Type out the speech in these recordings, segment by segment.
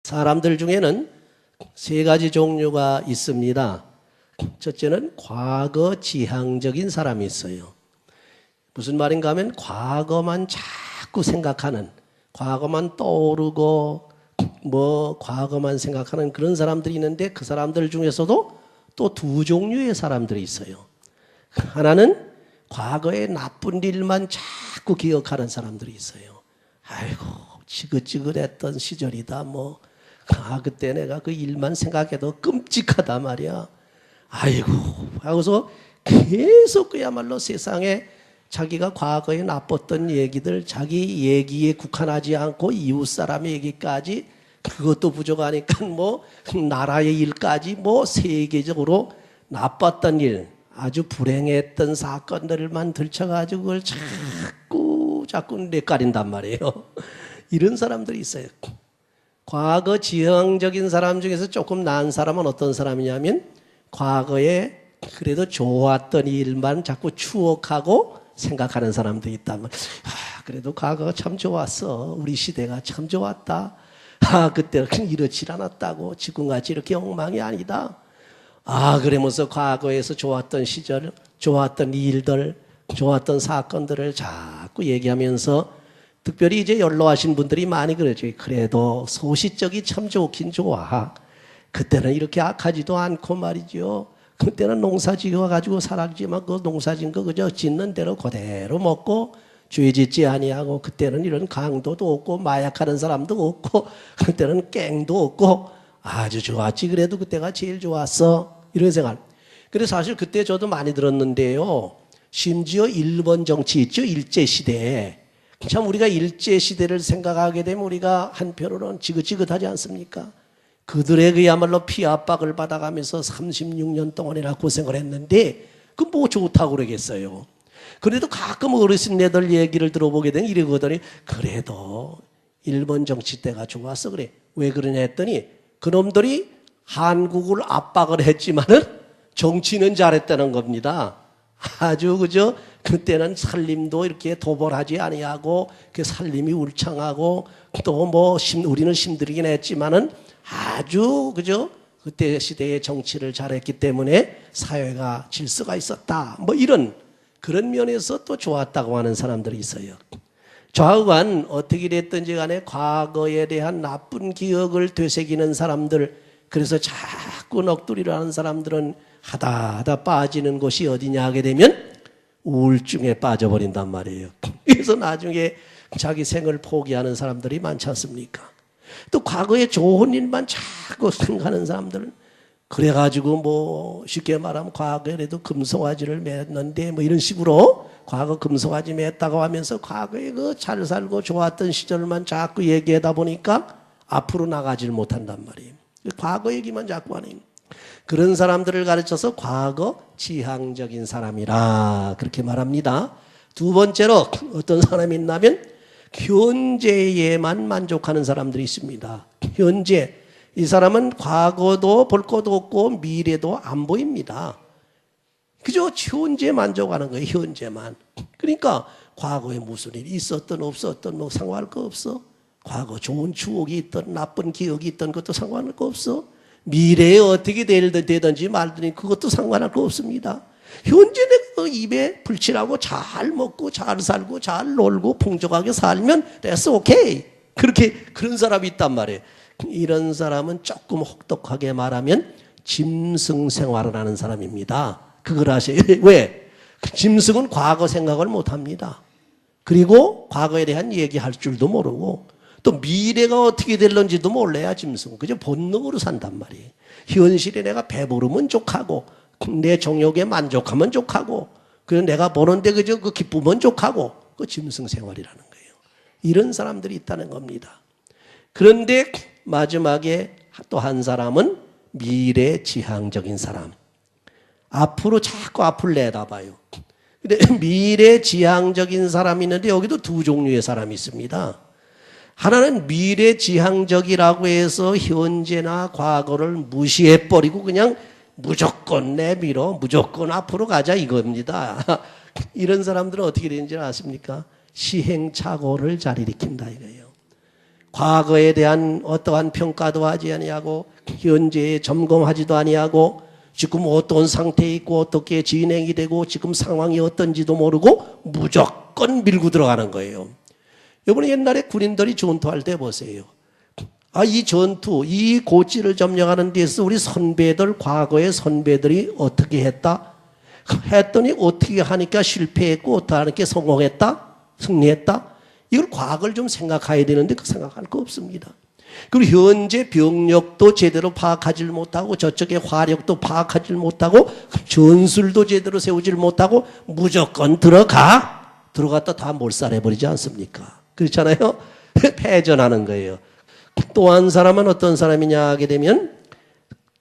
사람들 중에는 세 가지 종류가 있습니다. 첫째는 과거 지향적인 사람이 있어요. 무슨 말인가 하면 과거만 자꾸 생각하는, 과거만 떠오르고 과거만 생각하는 그런 사람들이 있는데, 그 사람들 중에서도 또 두 종류의 사람들이 있어요. 하나는 과거의 나쁜 일만 자꾸 기억하는 사람들이 있어요. 아이고 지긋지긋했던 시절이다, 그때 내가 그 일만 생각해도 끔찍하다 말이야. 아이고 하고서 계속 그야말로 세상에 자기가 과거에 나빴던 얘기들, 자기 얘기에 국한하지 않고 이웃 사람의 얘기까지, 그것도 부족하니까 나라의 일까지, 세계적으로 나빴던 일, 아주 불행했던 사건들만 들춰가지고 그걸 자꾸 내까린단 말이에요. 이런 사람들이 있어요. 과거 지향적인 사람 중에서 조금 나은 사람은 어떤 사람이냐면, 과거에 그래도 좋았던 일만 자꾸 추억하고 생각하는 사람들이 있다면, 그래도 과거가 참 좋았어, 우리 시대가 참 좋았다, 그때는 이렇지 않았다고, 지금같이 이렇게 엉망이 아니다, 그러면서 과거에서 좋았던 시절, 좋았던 일들, 좋았던 사건들을 자꾸 얘기하면서, 특별히 이제 연로하신 분들이 많이 그러죠. 그래도 소시적이 참 좋긴 좋아, 그때는 이렇게 악하지도 않고 말이죠, 그때는 농사 지어가지고 살았지만 그 농사 진 거 그저 짓는 대로 그대로 먹고 죄 짓지 아니하고, 그때는 이런 강도도 없고 마약하는 사람도 없고 그때는 깽도 없고 아주 좋았지, 그래도 그때가 제일 좋았어, 이런 생각. 그래서 사실 그때 저도 많이 들었는데요, 심지어 일본 정치 있죠, 일제시대에. 참 우리가 일제시대를 생각하게 되면 우리가 한편으로는 지긋지긋하지 않습니까? 그들의 그야말로 피압박을 받아가면서 36년 동안이나 고생을 했는데 그 좋다고 그러겠어요. 그래도 가끔 어르신네들 얘기를 들어보게 되면 이러거든요. 그래도 일본 정치 때가 좋았어. 그래. 왜 그러냐 했더니, 그놈들이 한국을 압박을 했지만은 정치는 잘했다는 겁니다. 아주 그저 그때는 살림도 이렇게 도벌하지 아니하고 그 살림이 울창하고, 또 우리는 힘들긴 했지만은 아주 그저 그때 시대의 정치를 잘했기 때문에 사회가 질서가 있었다, 이런 그런 면에서 또 좋았다고 하는 사람들이 있어요. 좌우간 어떻게 됐든지 간에 과거에 대한 나쁜 기억을 되새기는 사람들, 그래서 자꾸 넋두리를 하는 사람들은 하다 빠지는 곳이 어디냐 하게 되면 우울증에 빠져버린단 말이에요. 그래서 나중에 자기 생을 포기하는 사람들이 많지 않습니까? 또 과거에 좋은 일만 자꾸 생각하는 사람들은, 그래가지고 쉽게 말하면 과거에도 금송아지를 맺었는데 이런 식으로 과거 금송아지 맺었다고 하면서 과거에 그 잘 살고 좋았던 시절만 자꾸 얘기하다 보니까 앞으로 나가질 못한단 말이에요. 과거 얘기만 자꾸 하는, 그런 사람들을 가르쳐서 과거 지향적인 사람이라 그렇게 말합니다. 두 번째로 어떤 사람이 있냐면 현재에만 만족하는 사람들이 있습니다. 현재, 이 사람은 과거도 볼 것도 없고 미래도 안 보입니다. 그저 현재 만족하는 거예요, 현재만. 그러니까 과거에 무슨 일이 있었든 없었든 상관할 거 없어. 과거 좋은 추억이 있든 나쁜 기억이 있든 그것도 상관할 거 없어. 미래에 어떻게 되든지 말든지 그것도 상관할 거 없습니다. 현재 내가 입에 불칠하고 잘 먹고 잘 살고 잘 놀고 풍족하게 살면 됐어, 오케이. 그런 사람이 있단 말이에요. 이런 사람은 조금 혹독하게 말하면 짐승 생활을 하는 사람입니다. 그걸 아세요? 왜? 짐승은 과거 생각을 못합니다. 그리고 과거에 대한 얘기할 줄도 모르고, 또 미래가 어떻게 될런지도 몰라야 짐승. 그저 본능으로 산단 말이에요. 현실에 내가 배부르면 족하고, 내 정욕에 만족하면 족하고, 그래서 내가 보는데 그저 그 기쁘면 족하고, 그 짐승 생활이라는 거예요. 이런 사람들이 있다는 겁니다. 그런데 마지막에 또 한 사람은 미래 지향적인 사람. 앞으로 자꾸 앞을 내다봐요. 근데 미래 지향적인 사람이 있는데 여기도 두 종류의 사람이 있습니다. 하나는 미래 지향적이라고 해서 현재나 과거를 무시해버리고 그냥 무조건 내밀어, 무조건 앞으로 가자 이겁니다. 이런 사람들은 어떻게 되는지 아십니까? 시행착오를 잘 일으킨다 이거예요. 과거에 대한 어떠한 평가도 하지 아니하고 현재에 점검하지도 아니하고 지금 어떤 상태에 있고 어떻게 진행이 되고 지금 상황이 어떤지도 모르고 무조건 밀고 들어가는 거예요. 이번에 옛날에 군인들이 전투할 때 보세요. 이 전투, 이 고지를 점령하는 데서 우리 선배들, 과거의 선배들이 어떻게 했다? 했더니 어떻게 하니까 실패했고 어떻게 하니까 성공했다? 승리했다? 이걸 과거를 좀 생각해야 되는데 그 생각할 거 없습니다. 그리고 현재 병력도 제대로 파악하지 못하고 저쪽의 화력도 파악하지 못하고 전술도 제대로 세우지 못하고 무조건 들어갔다 다 몰살해버리지 않습니까? 그렇잖아요. 패전하는 거예요. 또 한 사람은 어떤 사람이냐 하게 되면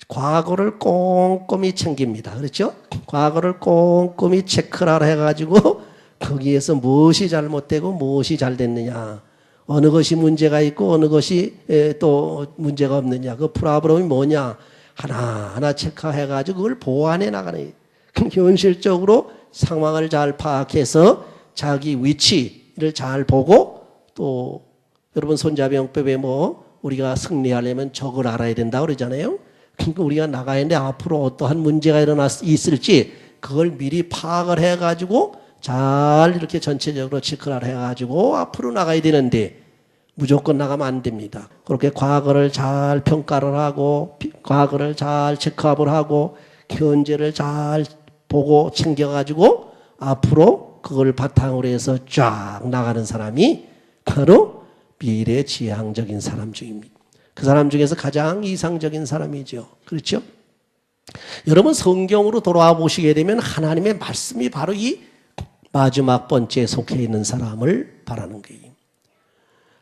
과거를 꼼꼼히 챙깁니다. 그렇죠? 과거를 꼼꼼히 체크를 해가지고 거기에서 무엇이 잘못되고 무엇이 잘 됐느냐, 어느 것이 문제가 있고 어느 것이 또 문제가 없느냐, 그 프로블럼이 뭐냐 하나하나 체크해가지고 그걸 보완해 나가는, 현실적으로 상황을 잘 파악해서 자기 위치를 잘 보고, 또 여러분 손자병법에 우리가 승리하려면 적을 알아야 된다고 그러잖아요. 그러니까 우리가 나가야 하는데 앞으로 어떠한 문제가 있을지 그걸 미리 파악을 해가지고 잘 이렇게 전체적으로 체크를 해가지고 앞으로 나가야 되는데 무조건 나가면 안 됩니다. 그렇게 과거를 잘 평가를 하고 과거를 잘 체크업을 하고 현재를 잘 보고 챙겨가지고 앞으로 그걸 바탕으로 해서 쫙 나가는 사람이 바로 미래지향적인 사람 중입니다. 그 사람 중에서 가장 이상적인 사람이죠. 그렇죠? 여러분 성경으로 돌아와 보시게 되면 하나님의 말씀이 바로 이 마지막 번째에 속해 있는 사람을 바라는 거예요.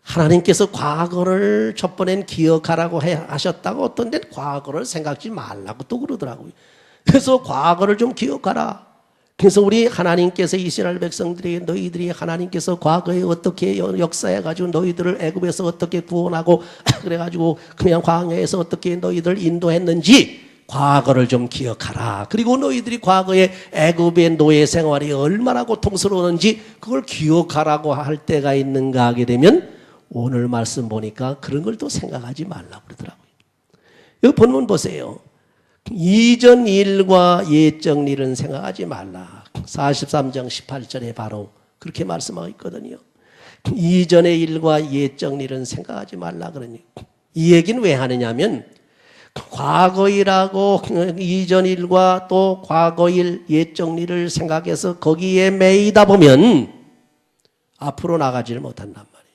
하나님께서 과거를 첫 번엔 기억하라고 하셨다고 어떤 데는 과거를 생각지 말라고 또 그러더라고요. 그래서 과거를 좀 기억하라. 그래서 우리 하나님께서 이스라엘 백성들이 너희들이 하나님께서 과거에 어떻게 역사해가지고 너희들을 애굽에서 어떻게 구원하고 그래가지고 그냥 광야에서 어떻게 너희들 인도했는지 과거를 좀 기억하라. 그리고 너희들이 과거에 애굽의 노예 생활이 얼마나 고통스러웠는지 그걸 기억하라고 할 때가 있는가 하게 되면 오늘 말씀 보니까 그런 걸 또 생각하지 말라고 그러더라고요. 여기 본문 보세요. 이전 일과 예적 일은 생각하지 말라. 43장 18절에 바로 그렇게 말씀하고 있거든요. 이전의 일과 예적 일은 생각하지 말라 그러니 이 얘기는 왜 하느냐면 과거일하고 이전 일과 또 과거일 예적 일을 생각해서 거기에 매이다 보면 앞으로 나가지를 못한단 말이에요.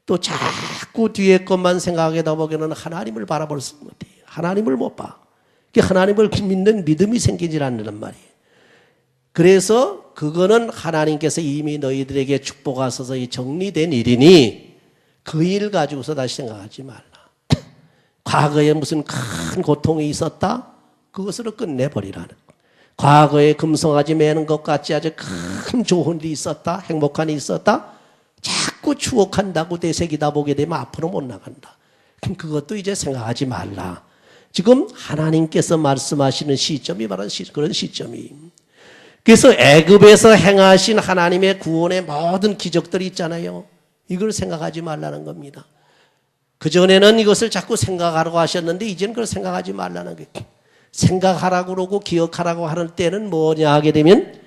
또 자꾸 뒤에 것만 생각하다 보면은 하나님을 바라볼 수 못해요. 하나님을 못 봐. 하나님을 믿는 믿음이 생기질 않는단 말이에요. 그래서 그거는 하나님께서 이미 너희들에게 축복하셔서 정리된 일이니 그 일 가지고서 다시 생각하지 말라. 과거에 무슨 큰 고통이 있었다? 그것으로 끝내버리라는 거. 과거에 금송아지 매는 것 같이 아주 큰 좋은 일이 있었다? 행복한 일이 있었다? 자꾸 추억한다고 되새기다 보게 되면 앞으로 못 나간다. 그것도 이제 생각하지 말라. 지금 하나님께서 말씀하시는 시점이 바로 그런 시점이에요. 그래서 애굽에서 행하신 하나님의 구원의 모든 기적들이 있잖아요. 이걸 생각하지 말라는 겁니다. 그전에는 이것을 자꾸 생각하라고 하셨는데 이제는 그걸 생각하지 말라는 거예요. 생각하라고 그러고 기억하라고 하는 때는 뭐냐 하게 되면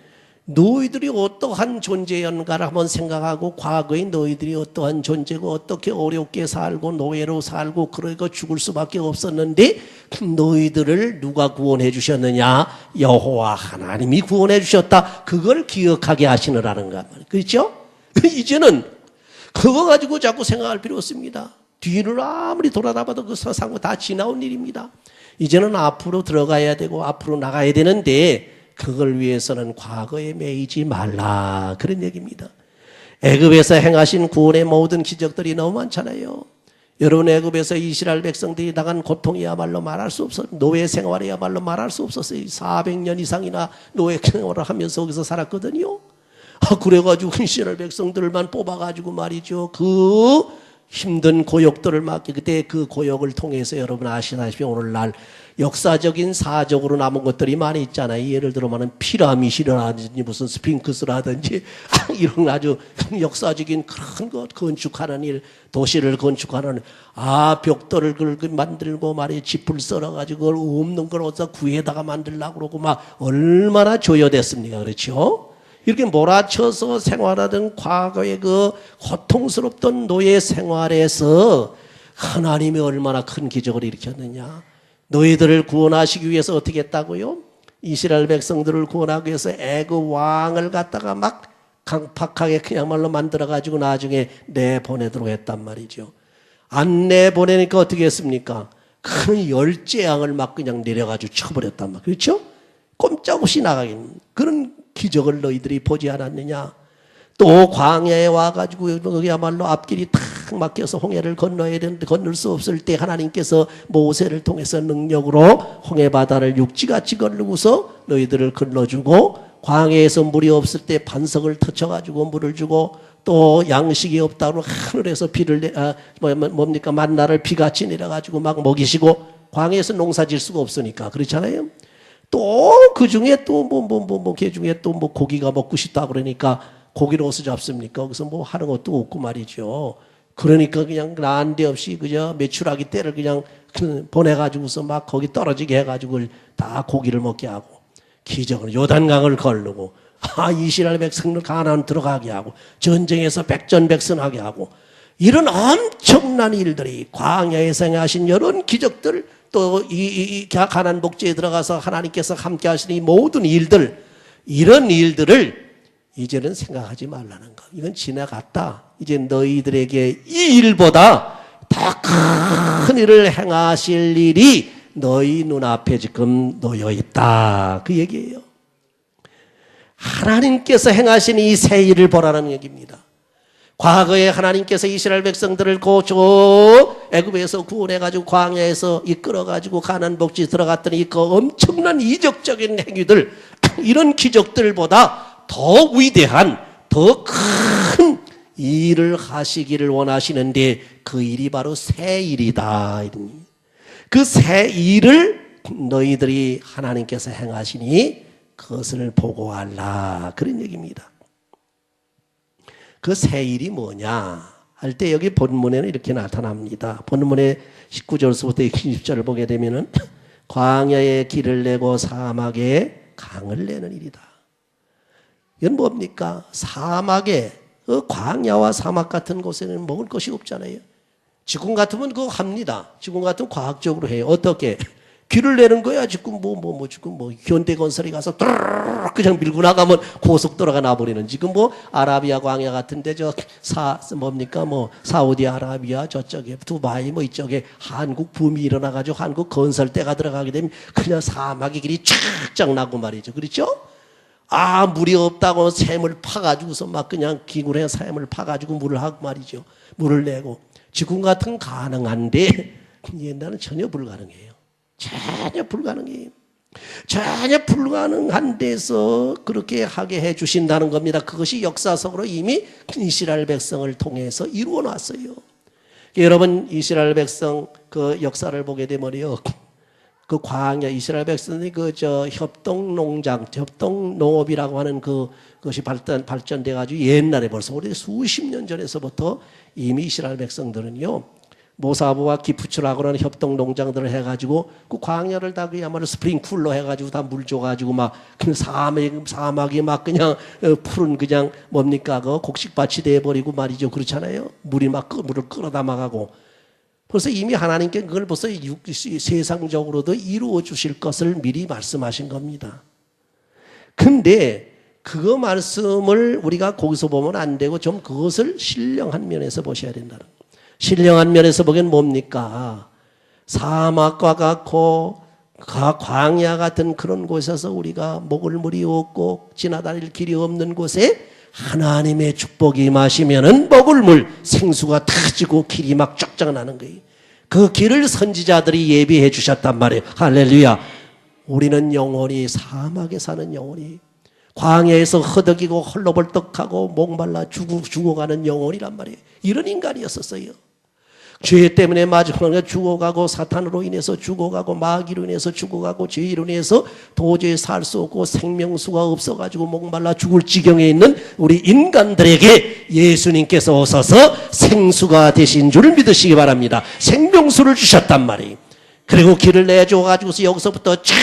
너희들이 어떠한 존재였는가를 한번 생각하고 과거에 너희들이 어떠한 존재고 어떻게 어렵게 살고 노예로 살고 그러고 죽을 수밖에 없었는데 너희들을 누가 구원해 주셨느냐? 여호와 하나님이 구원해 주셨다. 그걸 기억하게 하시느라는 거 말이에요. 그렇죠? 이제는 그거 가지고 자꾸 생각할 필요 없습니다. 뒤를 아무리 돌아다봐도 그 상고 다 지나온 일입니다. 이제는 앞으로 들어가야 되고 앞으로 나가야 되는데 그걸 위해서는 과거에 매이지 말라. 그런 얘기입니다. 애굽에서 행하신 구원의 모든 기적들이 너무 많잖아요. 여러분 애굽에서 이스라엘 백성들이 당한 고통이야말로 말할 수 없었어요. 노예 생활이야말로 말할 수 없었어요. 400년 이상이나 노예 생활을 하면서 거기서 살았거든요. 그래가지고 이스라엘 백성들만 뽑아가지고 말이죠. 그 힘든 고역들을 맡기 그때 그 고역을 통해서 여러분 아시다시피 오늘날 역사적인 사적으로 남은 것들이 많이 있잖아요. 예를 들어서는 피라미드라든지 무슨 스핑크스라든지 이런 아주 역사적인 그런 것 건축하는 일, 도시를 건축하는 벽돌을 만들고 말이에요. 짚을 썰어가지고 그걸 없는 걸 어디서 구해다가 만들려고 그러고 막 얼마나 조여됐습니까? 그렇죠? 이렇게 몰아쳐서 생활하던 과거의 그 고통스럽던 노예 생활에서 하나님이 얼마나 큰 기적을 일으켰느냐. 너희들을 구원하시기 위해서 어떻게 했다고요? 이스라엘 백성들을 구원하기 위해서 애굽 왕을 갖다가 막 강팍하게 그야말로 만들어가지고 나중에 내보내도록 했단 말이죠. 안 내보내니까 어떻게 했습니까? 큰 열재앙을 막 그냥 내려가지고 쳐버렸단 말이에요. 그렇죠? 꼼짝없이 나가긴 그런 기적을 너희들이 보지 않았느냐. 또 광야에 와가지고 그야말로 앞길이 탁 막혀서 홍해를 건너야 되는데 건널 수 없을 때 하나님께서 모세를 통해서 능력으로 홍해 바다를 육지같이 건너고서 너희들을 건너주고, 광야에서 물이 없을 때 반석을 터쳐가지고 물을 주고, 또 양식이 없다고 하늘에서 비를 뭡니까 만나를 비같이 내려가지고 막 먹이시고, 광야에서 농사 질 수가 없으니까 그렇잖아요. 또 그 중에 또 개 중에 또 뭐 고기가 먹고 싶다 그러니까 고기를 어디서 잡습니까? 거기서 뭐 하는 것도 없고 말이죠. 그러니까 그냥 난데없이 그저 메추라기 떼를 그냥 보내가지고서 막 거기 떨어지게 해가지고 다 고기를 먹게 하고, 기적은 요단강을 걸르고, 이스라엘 백성을 가나안 들어가게 하고, 전쟁에서 백전백승하게 하고, 이런 엄청난 일들이 광야에서 행하신 이런 기적들, 또 이 가나안 복지에 들어가서 하나님께서 함께 하시는 이 모든 일들, 이런 일들을 이제는 생각하지 말라는 거. 이건 지나갔다. 이제 너희들에게 이 일보다 더 큰 일을 행하실 일이 너희 눈앞에 지금 놓여 있다. 그 얘기예요. 하나님께서 행하신 이 새 일을 보라는 얘기입니다. 과거에 하나님께서 이스라엘 백성들을 저 애굽에서 구원해가지고 광야에서 이끌어가지고 가나안 복지에 들어갔더니 그 엄청난 이적적인 행위들, 이런 기적들보다 더 위대한 더 큰 일을 하시기를 원하시는데 그 일이 바로 새 일이다. 그 새 일을 너희들이 하나님께서 행하시니 그것을 보고하라. 그런 얘기입니다. 그 새 일이 뭐냐 할 때 여기 본문에는 이렇게 나타납니다. 본문의 19절서부터 20절을 보게 되면은 광야에 길을 내고 사막에 강을 내는 일이다. 이건 뭡니까? 사막에, 광야와 사막 같은 곳에는 먹을 것이 없잖아요. 지금 같으면 그거 합니다. 지금 같으면 과학적으로 해요. 어떻게? 길을 내는 거야. 지금 지금 현대건설에 가서 그냥 밀고 나가면 고속도로가 나버리는, 지금 아라비아 광야 같은데 사우디아라비아 저쪽에 두바이 이쪽에 한국 붐이 일어나가지고 한국 건설대가 들어가게 되면 그냥 사막의 길이 쫙쫙 나고 말이죠. 그렇죠? 물이 없다고 샘을 파가지고서 막 그냥 기굴에 샘을 파가지고 물을 하고 말이죠. 물을 내고. 지금 같은 가능한데 옛날은 전혀 불가능해요. 전혀 불가능해요. 전혀 불가능한 데서 그렇게 하게 해 주신다는 겁니다. 그것이 역사적으로 이미 이스라엘 백성을 통해서 이루어 놨어요. 여러분, 이스라엘 백성 그 역사를 보게 되면요, 그 광야 이스라엘 백성이 협동농장, 협동농업이라고 하는 그것이 발전돼 가지고 옛날에 벌써 우리 수십 년 전에서부터 이미 이스라엘 백성들은요, 모사부와 기프츠라고 하는 협동농장들을 해가지고 그 광야를 다 그야말로 스프링쿨러 해가지고 다 물 줘가지고 막 그 사막이 막 그냥 푸른 그냥 그 곡식밭이 돼버리고 말이죠. 그렇잖아요. 물을 끌어담아가고. 벌써 이미 하나님께 그걸 벌써 세상적으로도 이루어 주실 것을 미리 말씀하신 겁니다. 근데 그 말씀을 우리가 거기서 보면 안 되고 좀 그것을 신령한 면에서 보셔야 된다는 거예요. 신령한 면에서 보기엔 뭡니까? 사막과 같고 광야 같은 그런 곳에서 우리가 먹을 물이 없고 지나다닐 길이 없는 곳에 하나님의 축복이 임하시면은 먹을 물, 생수가 터지고 길이 막 쫙쫙 나는 거예요. 그 길을 선지자들이 예비해 주셨단 말이에요. 할렐루야. 우리는 영원히 사막에 사는 영혼이, 광야에서 허덕이고 헐러벌떡하고 목말라 죽어가는 영혼이란 말이에요. 이런 인간이었었어요. 죄 때문에 마지막에 죽어가고 사탄으로 인해서 죽어가고 마귀로 인해서 죽어가고 죄로 인해서 도저히 살 수 없고 생명수가 없어가지고 목말라 죽을 지경에 있는 우리 인간들에게 예수님께서 오셔서 생수가 되신 줄 믿으시기 바랍니다. 생명수를 주셨단 말이에요. 그리고 길을 내줘가지고서 여기서부터 쫙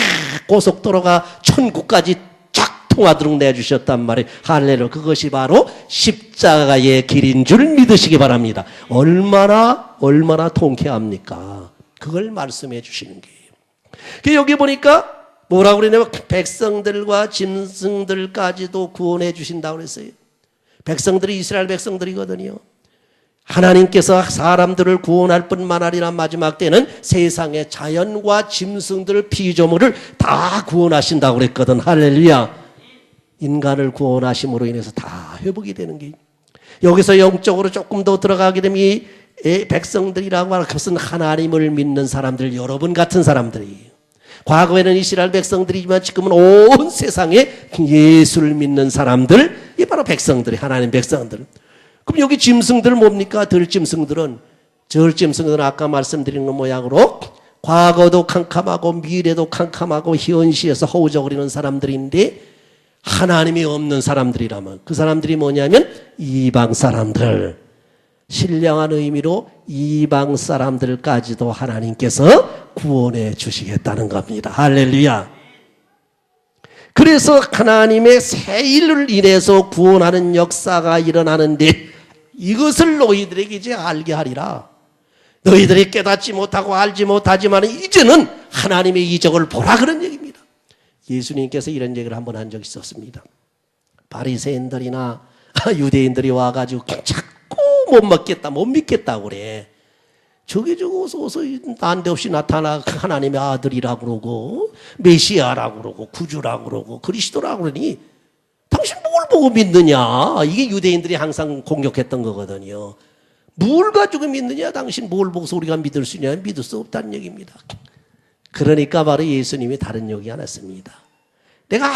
고속도로가 천국까지 쫙 통하도록 내주셨단 말이에요. 할렐루야. 그것이 바로 십자가의 길인 줄 믿으시기 바랍니다. 얼마나 통쾌합니까? 그걸 말씀해 주시는 거예요. 여기 보니까 뭐라고 그러냐면 백성들과 짐승들까지도 구원해 주신다고 그랬어요. 백성들이 이스라엘 백성들이거든요. 하나님께서 사람들을 구원할 뿐만 아니라 마지막 때는 세상의 자연과 짐승들 피조물을 다 구원하신다고 그랬거든. 할렐루야. 인간을 구원하심으로 인해서 다 회복이 되는 게, 여기서 영적으로 조금 더 들어가게 되면 이 백성들이라고 하는 것은 하나님을 믿는 사람들, 여러분 같은 사람들이에요. 과거에는 이스라엘 백성들이지만 지금은 온 세상에 예수를 믿는 사람들, 이 바로 백성들이 하나님 백성들. 그럼 여기 짐승들 뭡니까? 들짐승들은, 들짐승들은 아까 말씀드린 것 모양으로 과거도 캄캄하고 미래도 캄캄하고 현시에서 허우적거리는 사람들인데, 하나님이 없는 사람들이라면 그 사람들이 뭐냐면 이방 사람들, 신령한 의미로 이방 사람들까지도 하나님께서 구원해 주시겠다는 겁니다. 할렐루야. 그래서 하나님의 새 일을 인해서 구원하는 역사가 일어나는데, 이것을 너희들에게 이제 알게 하리라. 너희들이 깨닫지 못하고 알지 못하지만 이제는 하나님의 이적을 보라, 그런 얘기입니다. 예수님께서 이런 얘기를 한번 한 적이 있었습니다. 바리새인들이나 유대인들이 와가지고 자꾸 못 믿겠다고 그래. 저게 저거 어서 난데없이 나타나 하나님의 아들이라고 그러고 메시아라고 그러고 구주라고 그러고 그리스도라고 그러니 당신 뭘 보고 믿느냐. 이게 유대인들이 항상 공격했던 거거든요. 뭘 가지고 믿느냐. 당신 뭘 보고서 우리가 믿을 수 있냐. 믿을 수 없다는 얘기입니다. 그러니까 바로 예수님이 다른 얘기 안 했습니다. 내가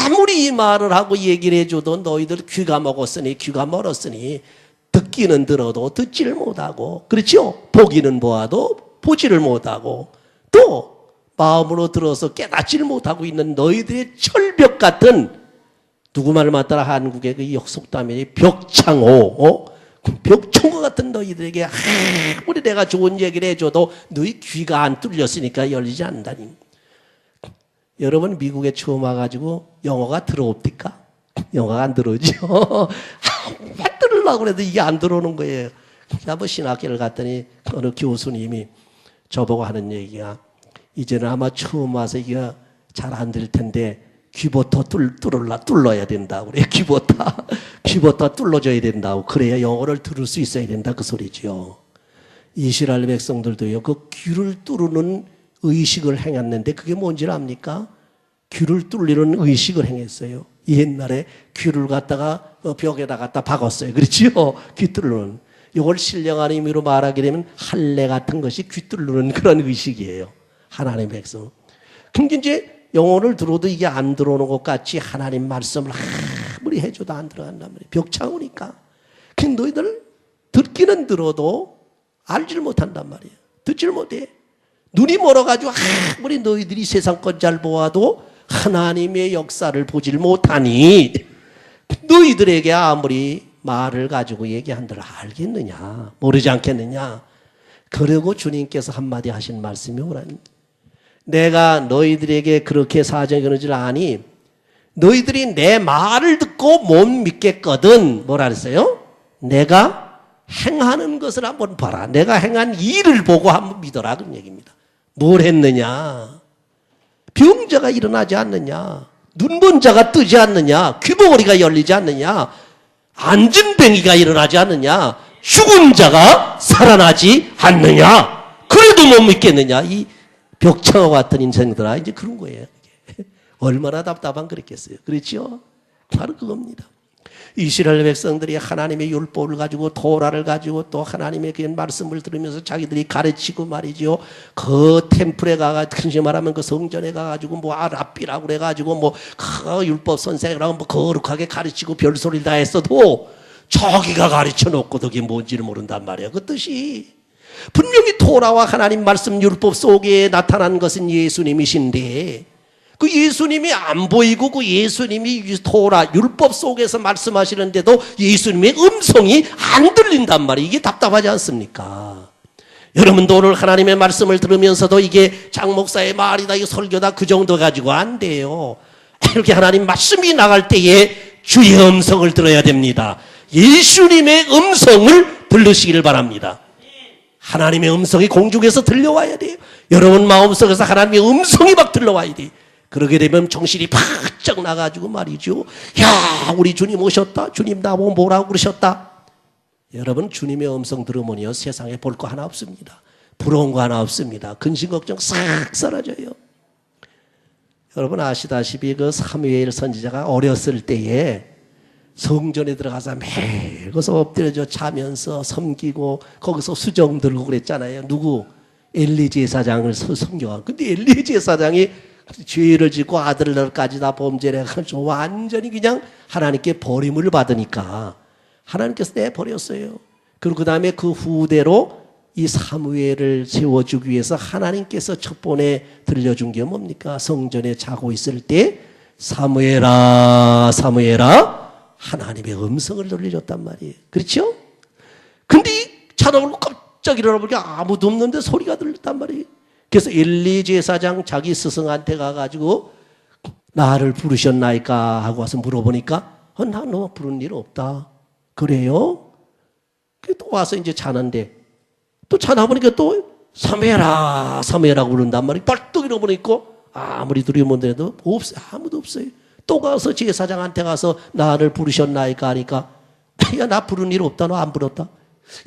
아무리 이 말을 하고 얘기를 해줘도 너희들 귀가 멀었으니 듣기는 들어도 듣지를 못하고, 그렇죠? 보기는 보아도 보지를 못하고, 또 마음으로 들어서 깨닫지를 못하고 있는 너희들의 철벽 같은, 누구 말을 맞따라 한국의 그 역속담이 벽창호, 벽창호 같은 너희들에게 아무리 내가 좋은 얘기를 해줘도 너희 귀가 안 뚫렸으니까 열리지 않는다니. 여러분 미국에 처음 와가지고 영어가 들어옵니까? 영어가 안 들어오죠. 왜 들으려고 그래도 이게 안 들어오는 거예요. 한번 신학교를 갔더니 어느 교수님이 저보고 하는 얘기가, 이제는 아마 처음 와서 이게 잘 안 될 텐데 귀부터 뚫어야 된다고 그래요. 귀부터 뚫어줘야 된다고. 그래야 영어를 들을 수 있어야 된다, 그 소리죠. 이스라엘 백성들도요, 그 귀를 뚫는 의식을 행했는데 그게 뭔지를 압니까? 귀를 뚫리는 의식을 행했어요. 옛날에 귀를 갖다가 벽에다 갖다 박았어요. 그렇지요? 귀 뚫는. 이걸 신령한 의미로 말하게 되면 할례 같은 것이 귀 뚫는 그런 의식이에요. 하나님의 백성. 근데 이제 영혼을 들어도 이게 안 들어오는 것 같이 하나님 말씀을 아무리 해줘도 안 들어간단 말이에요. 벽창호니까. 근데 너희들 듣기는 들어도 알지를 못한단 말이에요. 듣지를 못해. 눈이 멀어가지고 아무리 너희들이 세상 것 잘 보아도 하나님의 역사를 보질 못하니 너희들에게 아무리 말을 가지고 얘기한들 알겠느냐, 모르지 않겠느냐. 그리고 주님께서 한마디 하신 말씀이 뭐라니, 내가 너희들에게 그렇게 사정이 그런 줄 아니 너희들이 내 말을 듣고 못 믿겠거든. 뭐라 그랬어요? 내가 행하는 것을 한번 봐라. 내가 행한 일을 보고 한번 믿어라, 그런 얘기입니다. 뭘 했느냐? 병자가 일어나지 않느냐? 눈먼 자가 뜨지 않느냐? 귀머거리가 열리지 않느냐? 앉은 뱅이가 일어나지 않느냐? 죽은 자가 살아나지 않느냐? 그래도 못 믿겠느냐? 이 벽창호 같은 인생들아, 이제 그런 거예요. 얼마나 답답한 그랬겠어요. 그렇죠? 바로 그겁니다. 이스라엘 백성들이 하나님의 율법을 가지고 토라를 가지고 또 하나님의 그 말씀을 들으면서 자기들이 가르치고 말이죠. 그 템플에 가가지고, 흔히 말하면 그 성전에 가가지고 뭐 랍비라고 그래가지고 뭐 그 율법 선생이라고 뭐 거룩하게 가르치고 별소리를 다 했어도 자기가 가르쳐 놓고 그게 뭔지를 모른단 말이에요. 그 뜻이. 분명히 토라와 하나님 말씀 율법 속에 나타난 것은 예수님이신데 그 예수님이 안 보이고 그 예수님이 토라 율법 속에서 말씀하시는데도 예수님의 음성이 안 들린단 말이에요. 이게 답답하지 않습니까? 여러분도 오늘 하나님의 말씀을 들으면서도 이게 장 목사의 말이다, 이거 설교다, 그 정도 가지고 안 돼요. 이렇게 하나님 말씀이 나갈 때에 주의 음성을 들어야 됩니다. 예수님의 음성을 들으시기를 바랍니다. 하나님의 음성이 공중에서 들려와야 돼요. 여러분 마음속에서 하나님의 음성이 막 들려와야 돼요. 그러게 되면 정신이 바짝 나가지고 말이죠. 야, 우리 주님 오셨다. 주님 나보고 뭐라고 그러셨다. 여러분 주님의 음성 들으면요 세상에 볼 거 하나 없습니다. 부러운 거 하나 없습니다. 근심 걱정 싹 사라져요. 여러분 아시다시피 그 사무엘 선지자가 어렸을 때에 성전에 들어가서 매일 거기서 엎드려져 자면서 섬기고 거기서 수정 들고 그랬잖아요. 누구? 엘리 제사장을 섬겨가. 근데 엘리 제사장이 죄를 짓고 아들들까지 다 범죄를 해가지고 완전히 그냥 하나님께 버림을 받으니까 하나님께서 내버렸어요. 그리고 그 다음에 그 후대로 이 사무엘을 세워주기 위해서 하나님께서 첫 번에 들려준 게 뭡니까? 성전에 자고 있을 때 사무엘아 사무엘아 하나님의 음성을 들려줬단 말이에요. 그렇죠? 근데 찾아보고 깜짝 일어나보니까 아무도 없는데 소리가 들렸단 말이에요. 그래서 엘리 제사장 자기 스승한테 가가지고 나를 부르셨나이까 하고 와서 물어보니까 나 너 부른 일 없다. 그래요? 또 와서 이제 자는데 또 자나 보니까 또 사무엘아 사무엘아고 부른단 말이에요. 벌떡 일어나보니까 아무리 들여본데도 없어요. 아무도 없어요. 또 가서 제사장한테 가서 나를 부르셨나이까 하니까 야 나 부른 일 없다. 너 안 부렀다.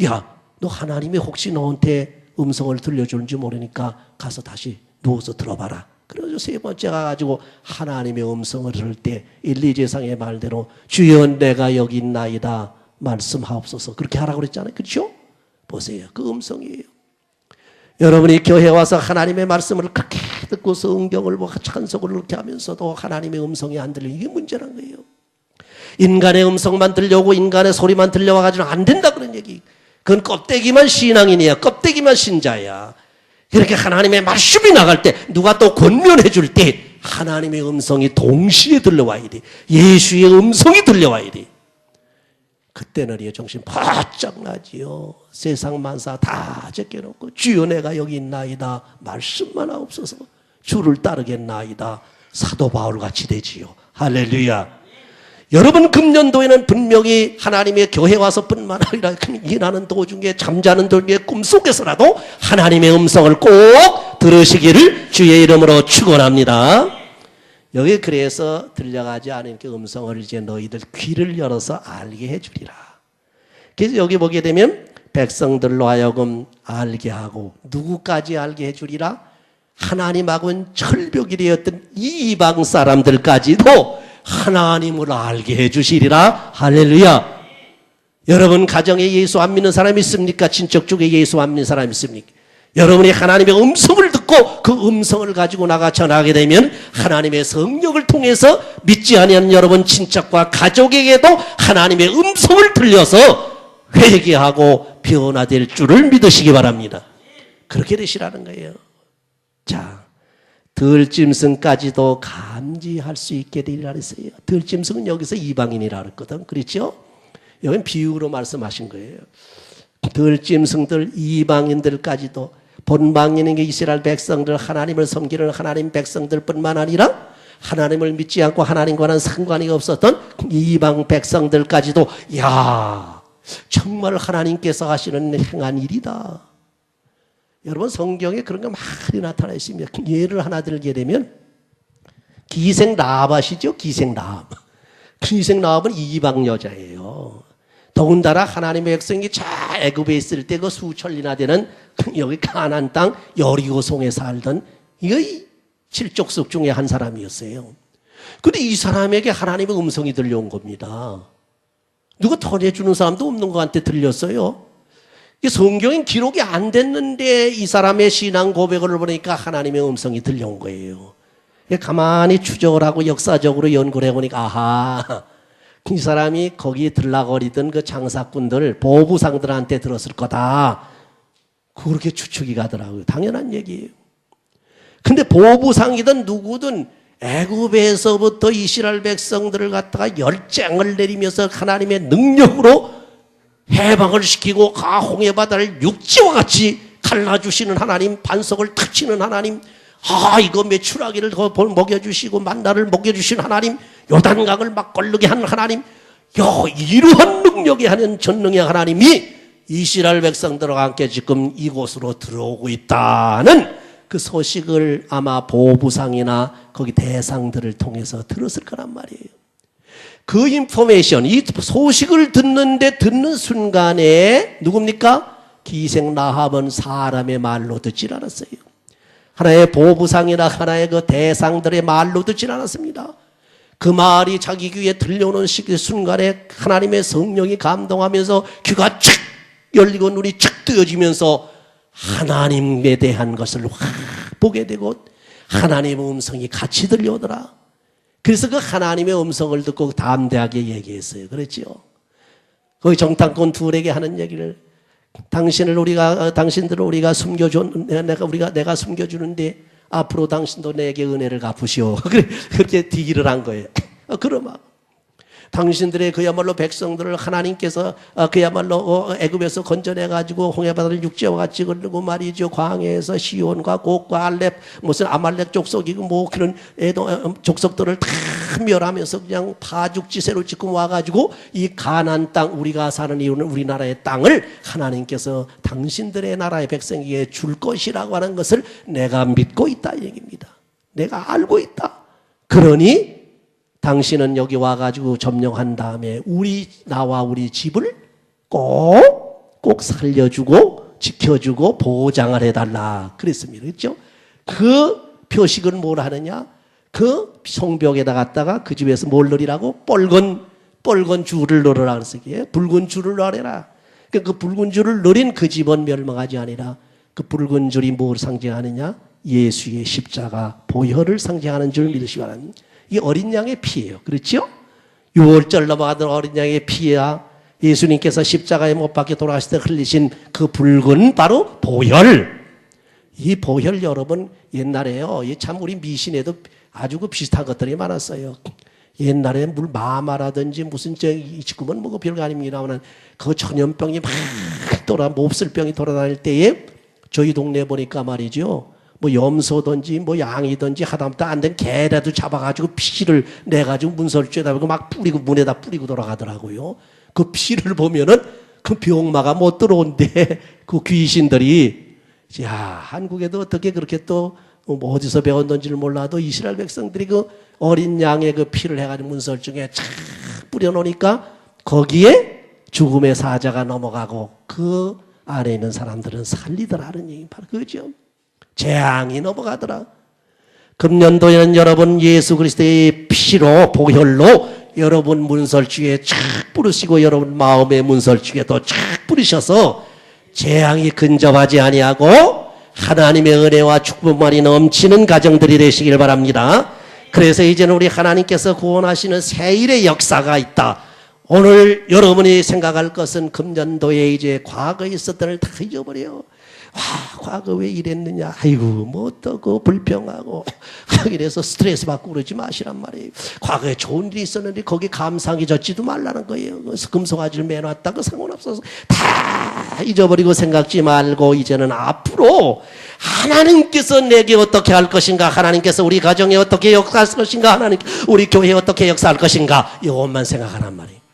야 너 하나님이 혹시 너한테 음성을 들려주는지 모르니까 가서 다시 누워서 들어봐라. 그래서 세 번째 가가지고 하나님의 음성을 들을 때 엘리 제사장의 말대로 주여 내가 여기 있나이다 말씀하옵소서 그렇게 하라고 그랬잖아요. 그렇죠? 보세요. 그 음성이에요. 여러분이 교회 와서 하나님의 말씀을 그렇게 듣고 성경을 보고 찬송을 그렇게 하면서도 하나님의 음성이 안 들리는 이게 문제란 거예요. 인간의 음성만 들려오고 인간의 소리만 들려와가지고 안 된다 그런 얘기. 그건 껍데기만 신앙인이야. 껍데기만 신자야. 이렇게 하나님의 말씀이 나갈 때 누가 또 권면해 줄 때 하나님의 음성이 동시에 들려와야 돼. 예수의 음성이 들려와야 돼. 그때는 정신 바짝 나지요. 세상 만사 다 제껴놓고 주여 내가 여기 있나이다 말씀만 하옵소서. 주를 따르겠나이다. 사도 바울같이 되지요. 할렐루야. 여러분 금년도에는 분명히 하나님의 교회 와서뿐만 아니라 일하는 도중에 잠자는 도중에 꿈속에서라도 하나님의 음성을 꼭 들으시기를 주의 이름으로 축원합니다. 여기 그래서 들려가지 않은 그 음성을 이제 너희들 귀를 열어서 알게 해주리라. 그래서 여기 보게 되면 백성들로 하여금 알게 하고 누구까지 알게 해주리라? 하나님하고는 철벽이 되었던 이방 사람들까지도 하나님을 알게 해주시리라. 할렐루야. 여러분 가정에 예수 안 믿는 사람 있습니까? 친척 중에 예수 안 믿는 사람 있습니까? 여러분이 하나님의 음성을 듣고 그 음성을 가지고 나가 전하게 되면 하나님의 성령을 통해서 믿지 아니하는 여러분 친척과 가족에게도 하나님의 음성을 들려서 회개하고 변화될 줄을 믿으시기 바랍니다. 그렇게 되시라는 거예요. 자, 들짐승까지도 감지할 수 있게 되리라 했어요. 들짐승은 여기서 이방인이라 그랬거든. 그렇죠? 여기는 비유로 말씀하신 거예요. 들짐승들 이방인들까지도 본방인에게 이스라엘 백성들 하나님을 섬기는 하나님 백성들뿐만 아니라 하나님을 믿지 않고 하나님과는 상관이 없었던 이방 백성들까지도 야 정말 하나님께서 하시는 행한 일이다. 여러분 성경에 그런 거 많이 나타나 있습니다. 예를 하나 들게 되면 기생 라합 아시죠? 기생 라합. 기생 라합은 이방 여자예요. 더군다나 하나님의 백성이 잘 애굽에 있을 때 그 수천리나 되는 여기 가나안 땅 여리고성에 살던 이 칠족속 중에 한 사람이었어요. 그런데 이 사람에게 하나님의 음성이 들려온 겁니다. 누가 전해주는 사람도 없는 것 같아 들렸어요. 성경엔 기록이 안 됐는데 이 사람의 신앙 고백을 보니까 하나님의 음성이 들려온 거예요. 가만히 추적을 하고 역사적으로 연구를 해보니까 아하 이 사람이 거기 들락거리던 그 장사꾼들 보부상들한테 들었을 거다. 그렇게 추측이 가더라고요. 당연한 얘기예요. 근데 보부상이든 누구든 애굽에서부터 이스라엘 백성들을 갖다가 열장을 내리면서 하나님의 능력으로 해방을 시키고 홍해 바다를 육지와 같이 갈라주시는 하나님, 반석을 탁 치는 하나님, 이거 메추라기를 더 먹여주시고 만나를 먹여주신 하나님, 요단강을 막 걸르게 한 하나님, 이러한 능력이 하는 전능의 하나님이 이스라엘 백성들과 함께 지금 이곳으로 들어오고 있다는 그 소식을 아마 보부상이나 거기 대상들을 통해서 들었을 거란 말이에요. 그 인포메이션, 이 소식을 듣는 순간에 누굽니까? 기생 라합은 사람의 말로 듣질 않았어요. 하나의 보부상이나 하나의 그 대상들의 말로 듣질 않았습니다. 그 말이 자기 귀에 들려오는 순간에 하나님의 성령이 감동하면서 귀가 착 열리고 눈이 착 뜨여지면서 하나님에 대한 것을 확 보게 되고 하나님의 음성이 같이 들려오더라. 그래서 그 하나님의 음성을 듣고 담대하게 얘기했어요. 그랬지요. 거기 정탐꾼 둘에게 하는 얘기를, 당신들을 우리가 내가 숨겨주는데 앞으로 당신도 내게 은혜를 갚으시오. 그렇게 딜을 한 거예요. 그러면 당신들의 그야말로 백성들을 하나님께서 그야말로 애굽에서 건져내가지고 홍해바다를 육지와 같이 걸르고 말이죠. 광해에서 시온과 곡과 알렙 무슨 아말렉 족속이고 뭐 그런 족속들을 다 멸하면서 그냥 파죽지세로 지금 와가지고 이 가나안 땅, 우리가 사는 이유는 우리나라의 땅을 하나님께서 당신들의 나라의 백성에게 줄 것이라고 하는 것을 내가 믿고 있다 이 얘기입니다. 내가 알고 있다. 그러니 당신은 여기 와가지고 점령한 다음에 나와 우리 집을 꼭 살려주고 지켜주고 보장을 해달라 그랬습니다. 그렇죠? 그 표식을 뭘 하느냐? 그 성벽에다 갖다가 그 집에서 뭘 넣으라고? 뻘건 줄을 넣으라 그랬어요. 붉은 줄을 넣으라. 그 붉은 줄을 넣은 그 집은 멸망하지 아니라 그 붉은 줄이 뭘 상징하느냐? 예수의 십자가 보혈을 상징하는 줄 믿으시기 바랍니다. 이게 어린 양의 피예요. 그렇죠? 6월절 넘어가던 어린 양의 피야 예수님께서 십자가에 못 박혀 돌아가실 때 흘리신 그 붉은 바로 보혈. 이 보혈 여러분 옛날에요. 참 우리 미신에도 아주 그 비슷한 것들이 많았어요. 옛날에 물 마마라든지 무슨 지금은 뭐 별거 아닙니다만 그 전염병이 막 몹쓸 병이 돌아다닐 때에 저희 동네 보니까 말이죠. 뭐 염소든지 뭐 양이든지 하다못해 안 된 개라도 잡아가지고 피를 내가지고 문설주에다 막 뿌리고 문에다 뿌리고 돌아가더라고요. 그 피를 보면은 그 병마가 못 들어온대. 그 귀신들이. 야, 한국에도 어떻게 그렇게 또 뭐 어디서 배웠는지를 몰라도 이스라엘 백성들이 그 어린 양의 그 피를 해가지고 문설중에 착 뿌려놓으니까 거기에 죽음의 사자가 넘어가고 그 안에 있는 사람들은 살리더라는 얘기 바로 그거죠. 재앙이 넘어가더라. 금년도에는 여러분 예수 그리스도의 피로 보혈로 여러분 문설주에 착 뿌리시고 여러분 마음의 문설주에도 착 뿌리셔서 재앙이 근접하지 아니하고 하나님의 은혜와 축복만이 넘치는 가정들이 되시길 바랍니다. 그래서 이제는 우리 하나님께서 구원하시는 새일의 역사가 있다. 오늘 여러분이 생각할 것은 금년도에 이제 과거에 있었던 걸 다 잊어버려요. 과거 왜 이랬느냐. 아이고 뭐 또 그 불평하고 이래서 스트레스 받고 그러지 마시란 말이에요. 과거에 좋은 일이 있었는데 거기 감상이 젖지도 말라는 거예요. 그래서 금송아지를 매놨다고 상관없어서 다 잊어버리고 생각지 말고 이제는 앞으로 하나님께서 내게 어떻게 할 것인가, 하나님께서 우리 가정에 어떻게 역사할 것인가, 하나님 우리 교회에 어떻게 역사할 것인가, 이것만 생각하란 말이에요.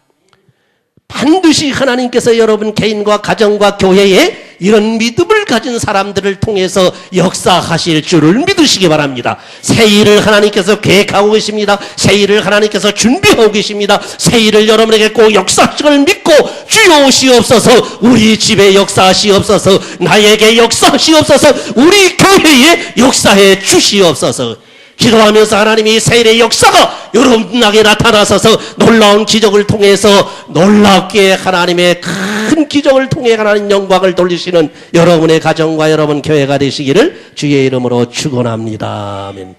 반드시 하나님께서 여러분 개인과 가정과 교회에 이런 믿음을 가진 사람들을 통해서 역사하실 줄을 믿으시기 바랍니다. 새 일을 하나님께서 계획하고 계십니다. 새 일을 하나님께서 준비하고 계십니다. 새 일을 여러분에게 꼭 역사하시기를 믿고 주여 오시옵소서. 우리 집에 역사하시옵소서. 나에게 역사하시옵소서. 우리 교회에 역사해 주시옵소서. 기도하면서 하나님이 새일의 역사가 여러분에게 나타나셔서 놀라운 기적을 통해서 놀랍게 하나님의 큰 기적을 통해 하나님 영광을 돌리시는 여러분의 가정과 여러분 교회가 되시기를 주의 이름으로 축원합니다. 아멘.